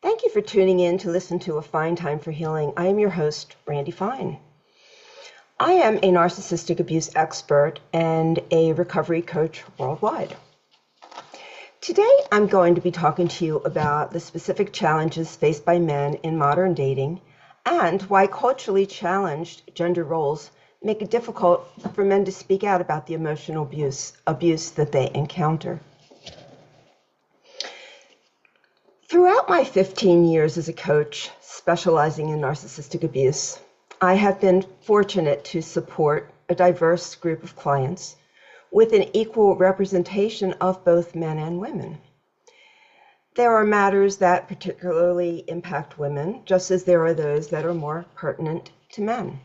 Thank you for tuning in to listen to A Fine Time for Healing. I am your host, Randi Fine. I am a narcissistic abuse expert and a recovery coach worldwide. Today, I'm going to be talking to you about the specific challenges faced by men in modern dating and why culturally challenged gender roles make it difficult for men to speak out about the emotional abuse that they encounter. Throughout my 15 years as a coach specializing in narcissistic abuse, I have been fortunate to support a diverse group of clients with an equal representation of both men and women. There are matters that particularly impact women, just as there are those that are more pertinent to men.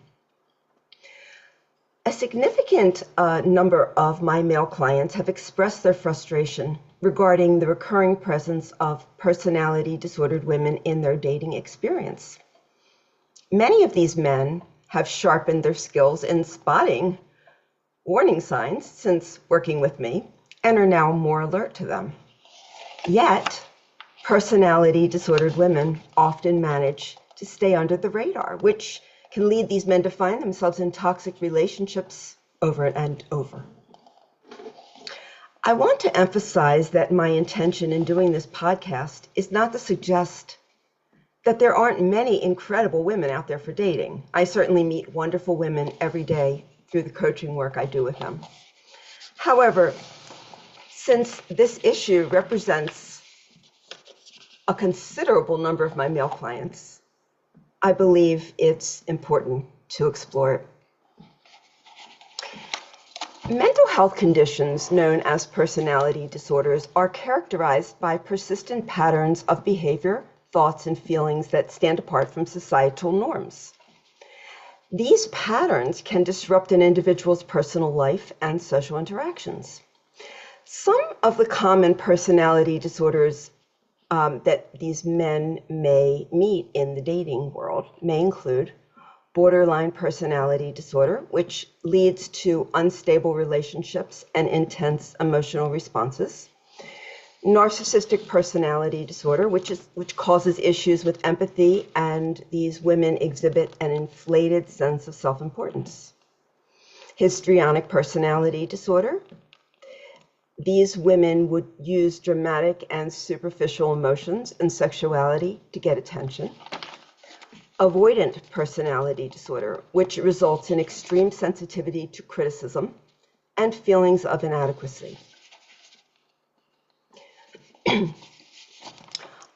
A significant number of my male clients have expressed their frustration regarding the recurring presence of personality disordered women in their dating experience. Many of these men have sharpened their skills in spotting warning signs since working with me and are now more alert to them. Yet, personality disordered women often manage to stay under the radar, which can lead these men to find themselves in toxic relationships over and over. I want to emphasize that my intention in doing this podcast is not to suggest that there aren't many incredible women out there for dating. I certainly meet wonderful women every day through the coaching work I do with them. However, since this issue represents a considerable number of my male clients, I believe it's important to explore it. Mental health conditions known as personality disorders are characterized by persistent patterns of behavior, thoughts, and feelings that stand apart from societal norms. These patterns can disrupt an individual's personal life and social interactions. Some of the common personality disorders that these men may meet in the dating world may include borderline personality disorder, which leads to unstable relationships and intense emotional responses. Narcissistic personality disorder, which causes issues with empathy, and these women exhibit an inflated sense of self-importance. Histrionic personality disorder. These women would use dramatic and superficial emotions and sexuality to get attention. Avoidant personality disorder, which results in extreme sensitivity to criticism and feelings of inadequacy.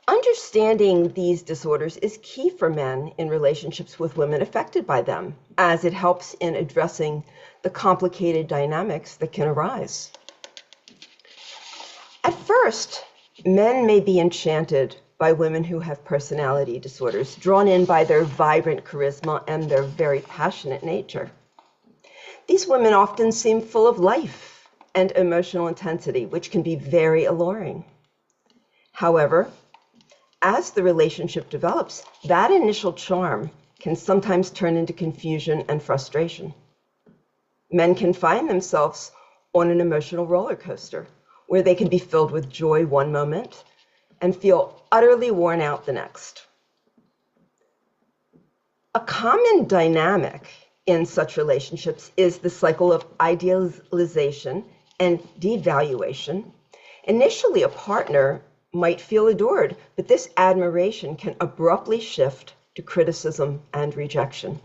Understanding these disorders is key for men in relationships with women affected by them, as it helps in addressing the complicated dynamics that can arise. At first, men may be enchanted by women who have personality disorders, drawn in by their vibrant charisma and their very passionate nature. These women often seem full of life and emotional intensity, which can be very alluring. However, as the relationship develops, that initial charm can sometimes turn into confusion and frustration. Men can find themselves on an emotional roller coaster, where they can be filled with joy one moment and feel utterly worn out the next. A common dynamic in such relationships is the cycle of idealization and devaluation. Initially, a partner might feel adored, but this admiration can abruptly shift to criticism and rejection.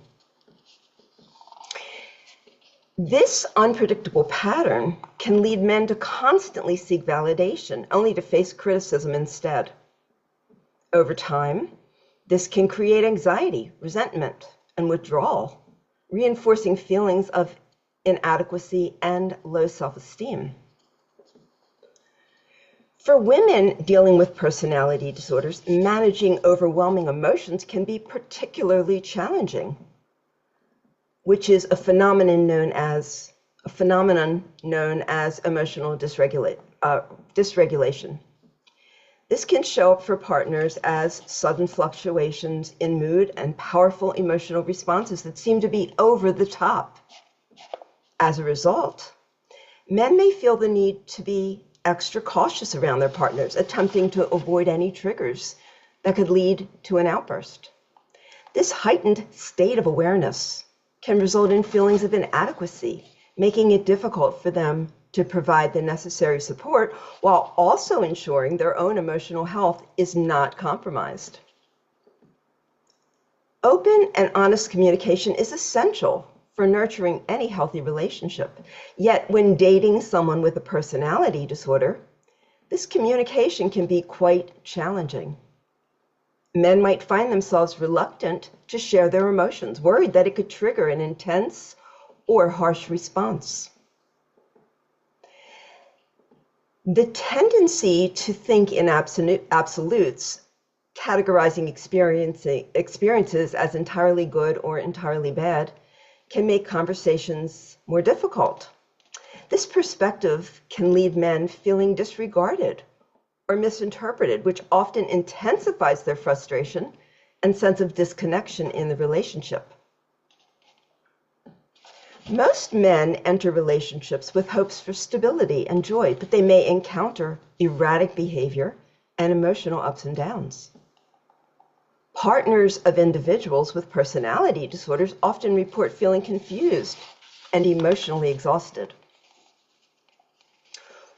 This unpredictable pattern can lead men to constantly seek validation, only to face criticism instead. Over time, this can create anxiety, resentment, and withdrawal, reinforcing feelings of inadequacy and low self-esteem. For women dealing with personality disorders, managing overwhelming emotions can be particularly challenging, which is a phenomenon known as emotional dysregulation. This can show up for partners as sudden fluctuations in mood and powerful emotional responses that seem to be over the top. As a result, men may feel the need to be extra cautious around their partners, attempting to avoid any triggers that could lead to an outburst. This heightened state of awareness can result in feelings of inadequacy, making it difficult for them to provide the necessary support while also ensuring their own emotional health is not compromised. Open and honest communication is essential for nurturing any healthy relationship. Yet when dating someone with a personality disorder, this communication can be quite challenging. Men might find themselves reluctant to share their emotions, worried that it could trigger an intense or harsh response. The tendency to think in absolutes, categorizing experiences as entirely good or entirely bad, can make conversations more difficult. This perspective can leave men feeling disregarded or misinterpreted, which often intensifies their frustration and sense of disconnection in the relationship. Most men enter relationships with hopes for stability and joy, but they may encounter erratic behavior and emotional ups and downs. Partners of individuals with personality disorders often report feeling confused and emotionally exhausted.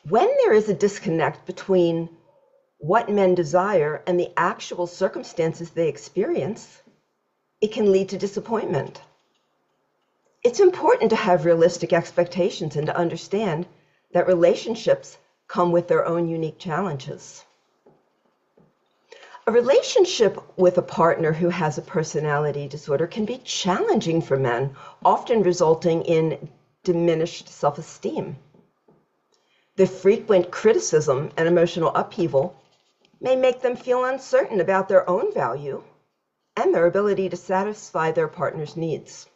When there is a disconnect between what men desire and the actual circumstances they experience, it can lead to disappointment. It's important to have realistic expectations and to understand that relationships come with their own unique challenges. A relationship with a partner who has a personality disorder can be challenging for men, often resulting in diminished self-esteem. The frequent criticism and emotional upheaval may make them feel uncertain about their own value and their ability to satisfy their partner's needs.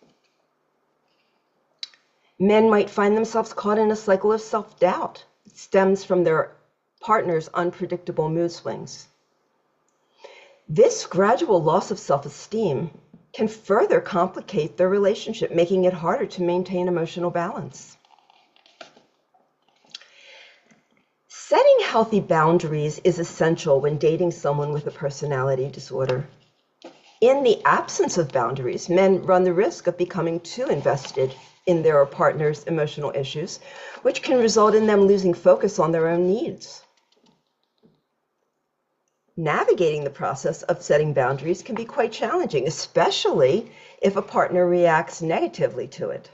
Men might find themselves caught in a cycle of self-doubt that stems from their partner's unpredictable mood swings. This gradual loss of self-esteem can further complicate their relationship, making it harder to maintain emotional balance. Setting healthy boundaries is essential when dating someone with a personality disorder. In the absence of boundaries, men run the risk of becoming too invested in their partner's emotional issues, which can result in them losing focus on their own needs. Navigating the process of setting boundaries can be quite challenging, especially if a partner reacts negatively to it.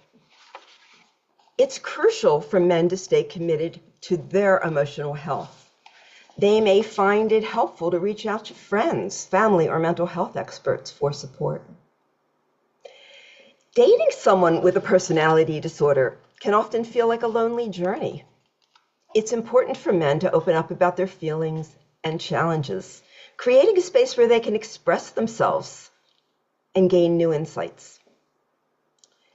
It's crucial for men to stay committed to their emotional health. They may find it helpful to reach out to friends, family, or mental health experts for support. Dating someone with a personality disorder can often feel like a lonely journey. It's important for men to open up about their feelings and challenges, creating a space where they can express themselves and gain new insights.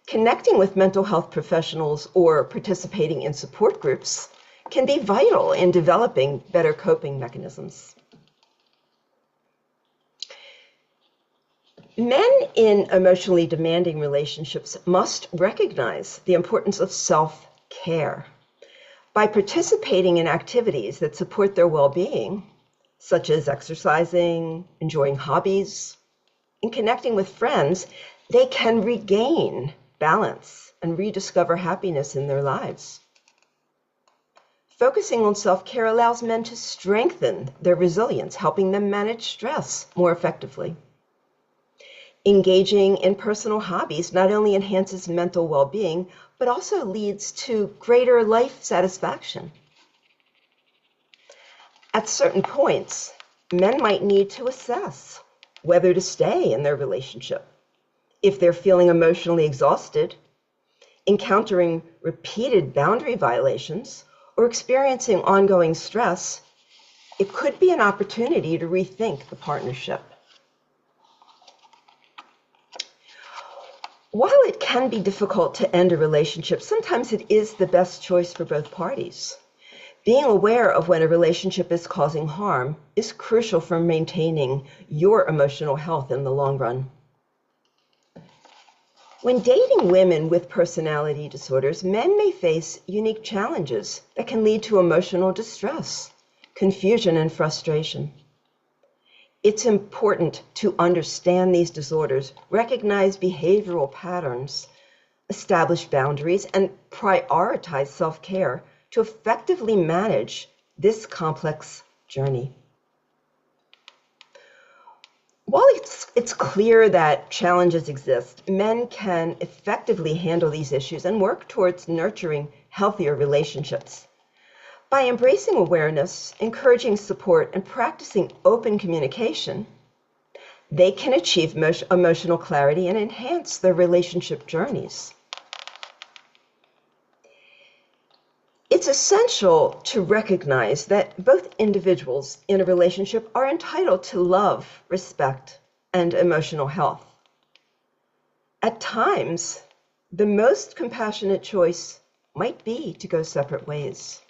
Connecting with mental health professionals or participating in support groups can be vital in developing better coping mechanisms. Men in emotionally demanding relationships must recognize the importance of self-care. By participating in activities that support their well-being, such as exercising, enjoying hobbies, and connecting with friends, they can regain balance and rediscover happiness in their lives. Focusing on self-care allows men to strengthen their resilience, helping them manage stress more effectively. Engaging in personal hobbies not only enhances mental well-being, but also leads to greater life satisfaction. At certain points, men might need to assess whether to stay in their relationship. If they're feeling emotionally exhausted, encountering repeated boundary violations, or experiencing ongoing stress, it could be an opportunity to rethink the partnership. While it can be difficult to end a relationship, sometimes it is the best choice for both parties. Being aware of when a relationship is causing harm is crucial for maintaining your emotional health in the long run. When dating women with personality disorders, men may face unique challenges that can lead to emotional distress, confusion, and frustration. It's important to understand these disorders, recognize behavioral patterns, establish boundaries, and prioritize self-care to effectively manage this complex journey. While it's clear that challenges exist, men can effectively handle these issues and work towards nurturing healthier relationships. By embracing awareness, encouraging support, and practicing open communication, they can achieve emotional clarity and enhance their relationship journeys. It's essential to recognize that both individuals in a relationship are entitled to love, respect, and emotional health. At times, the most compassionate choice might be to go separate ways.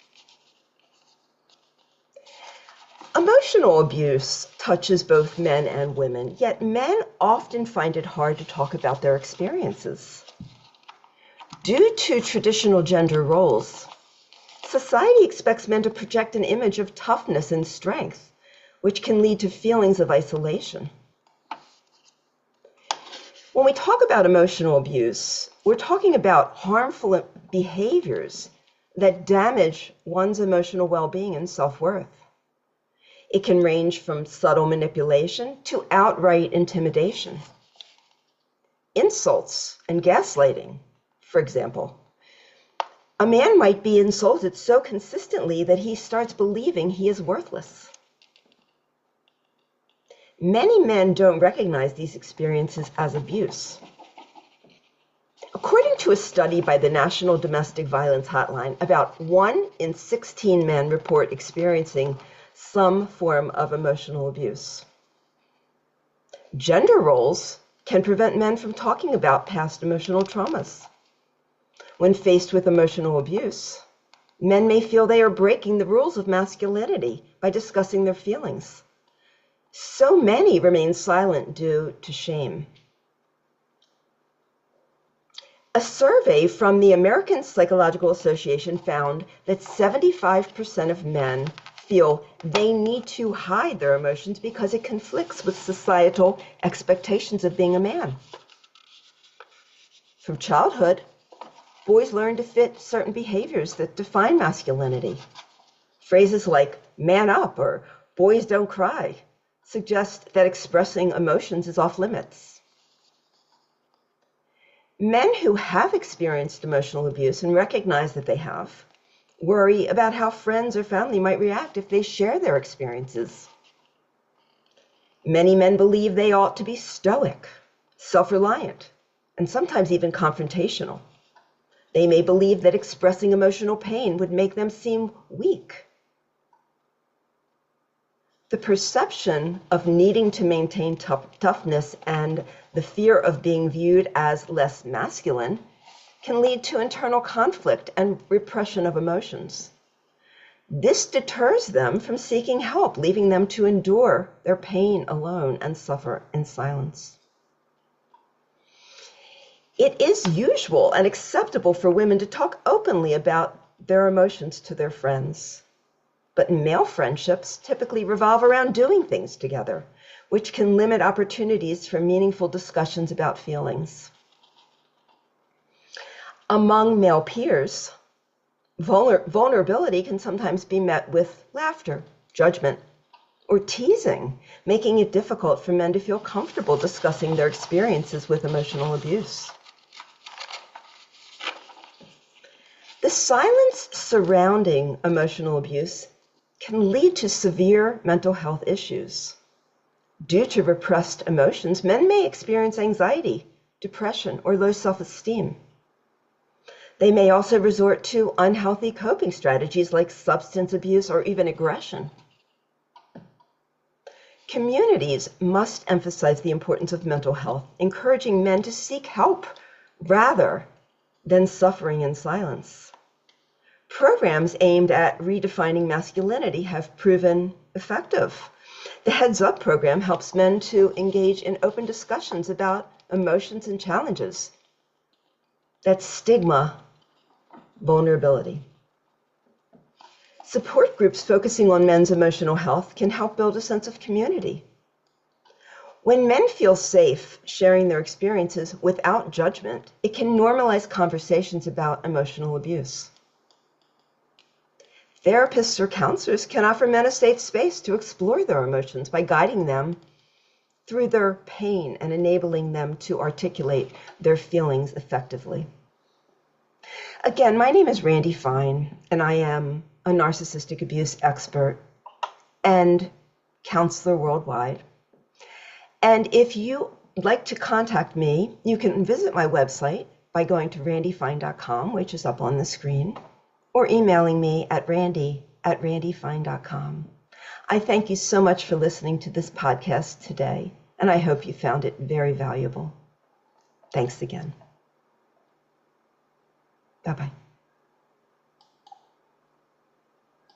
Emotional abuse touches both men and women, yet men often find it hard to talk about their experiences. Due to traditional gender roles, society expects men to project an image of toughness and strength, which can lead to feelings of isolation. When we talk about emotional abuse, we're talking about harmful behaviors that damage one's emotional well-being and self-worth. It can range from subtle manipulation to outright intimidation. Insults and gaslighting, for example. A man might be insulted so consistently that he starts believing he is worthless. Many men don't recognize these experiences as abuse. According to a study by the National Domestic Violence Hotline, about 1 in 16 men report experiencing some form of emotional abuse. Gender roles can prevent men from talking about past emotional traumas. When faced with emotional abuse, men may feel they are breaking the rules of masculinity by discussing their feelings. So many remain silent due to shame. A survey from the American Psychological Association found that 75% of men feel they need to hide their emotions because it conflicts with societal expectations of being a man. From childhood, boys learn to fit certain behaviors that define masculinity. Phrases like "man up" or "boys don't cry" suggest that expressing emotions is off limits. Men who have experienced emotional abuse and recognize that they have worry about how friends or family might react if they share their experiences. Many men believe they ought to be stoic, self-reliant, and sometimes even confrontational. They may believe that expressing emotional pain would make them seem weak. The perception of needing to maintain toughness and the fear of being viewed as less masculine can lead to internal conflict and repression of emotions. This deters them from seeking help, leaving them to endure their pain alone and suffer in silence. It is usual and acceptable for women to talk openly about their emotions to their friends. But male friendships typically revolve around doing things together, which can limit opportunities for meaningful discussions about feelings. Among male peers, vulnerability can sometimes be met with laughter, judgment, or teasing, making it difficult for men to feel comfortable discussing their experiences with emotional abuse. The silence surrounding emotional abuse can lead to severe mental health issues. Due to repressed emotions, men may experience anxiety, depression, or low self-esteem. They may also resort to unhealthy coping strategies like substance abuse or even aggression. Communities must emphasize the importance of mental health, encouraging men to seek help rather than suffering in silence. Programs aimed at redefining masculinity have proven effective. The Heads Up program helps men to engage in open discussions about emotions and challenges. That's stigma, vulnerability. Support groups focusing on men's emotional health can help build a sense of community When men feel safe sharing their experiences without judgment, it can normalize conversations about emotional abuse. Therapists or counselors can offer men a safe space to explore their emotions by guiding them through their pain and enabling them to articulate their feelings effectively. Again, my name is Randi Fine, and I am a narcissistic abuse expert and counselor worldwide. And if you would like to contact me, you can visit my website by going to randifine.com, which is up on the screen, or emailing me at randi@randifine.com. I thank you so much for listening to this podcast today, and I hope you found it very valuable. Thanks again. Bye-bye.